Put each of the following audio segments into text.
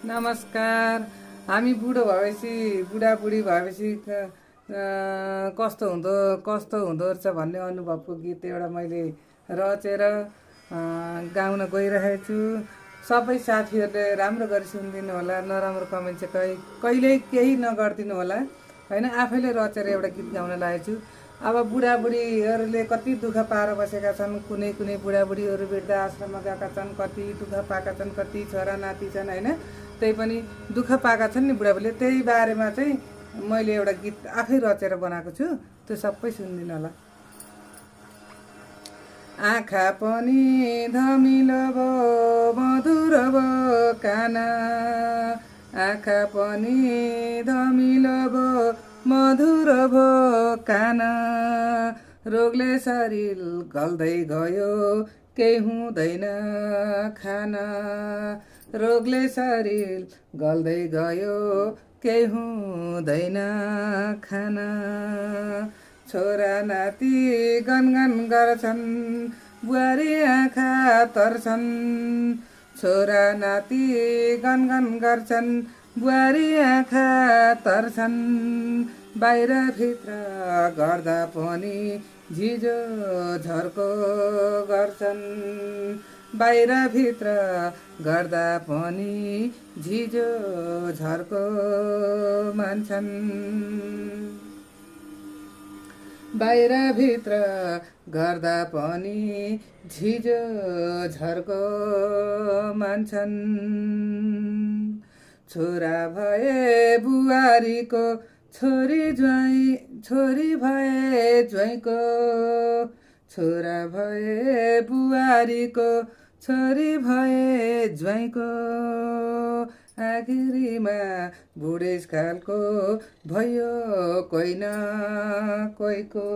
नमस्कार। हामी बुढाबुढी भएपछि कस्तो हुँदो रहेछ भन्ने अनुभवको गीत एउटा मैले रचेर गाउन गइरहेको छु। सबै साथीहरूले राम्रो गरी सुनिदिनु होला, नराम्रो कमेन्ट चाहिँ कहिल्यै केही नगरिदिनु होला होइन। आफैले रचेर एउटा गीत गाउन लागेको छु। अब बुढाबुढीहरूले कति दुःख पाएर बसेका छन्, कुनै कुनै बुढाबुढीहरू वृद्धाश्रममा गएका छन्, कति दुःख पाएका छन्, कति छोरा नाति छन् होइन। त्यही पनि दुःख पाएका छन् नि बुढाबुढीले, त्यही बारेमा चाहिँ मैले एउटा गीत आफै रचेर बनाएको छु। त्यो सबै सुनिदिनु होला। आँखा पनि धमिलो भयो मधुर भयो कान, आँखा पनि धमिलो भयो मधुर भयो कान, रोगले शरीर गल्दै गयो केही हुँदैन खान, रोगले शरीर गल्दै गयो केही हुँदैन खान, छोरा नाति गनगन गर्छन् बुहारी आँखा तर्छन्, छोरा नाति गनगन गर्छन् बुहारी आँखा तर्छन्, बाहिर भित्र गर्दा पनि झिझो झर्को गर्छन्, बाहिर भित्र गर्दा पनि झिझो झर्को मान्छन्, बाहिर भित्र गर्दा पनि झिझो झर्को मान्छन्, छोरा भए बुहारीको छोरी भए ज्वाइँको, छोरा भए बुहारीको छोरी भए ज्वाइँको, आखिरीमा बुढेसकालको भयो कोही न कोहीको,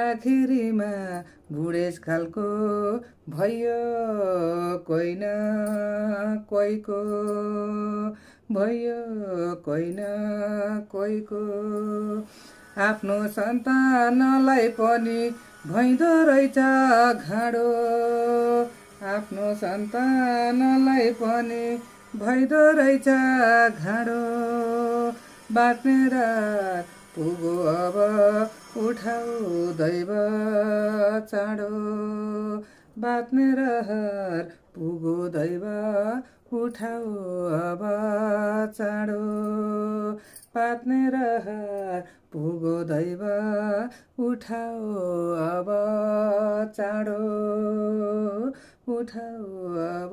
आखिरीमा बुढेसकालको भयो कोही न कोहीको, भयो कोही न कोहीको, आफ्नो सन्तानलाई पनि भइदो रहेछ घाँडो, आफ्नो सन्तानलाई पनि भइदो रहेछ घाँडो, बाँच्ने रात पुगो अब उठाउ दैव चाँडो, बाँच्ने रहर पुगो दैव उठाउ अब चाँडो, बाँच्ने रहर पुगो दैव उठाउ अब चाँडो, उठाउ अब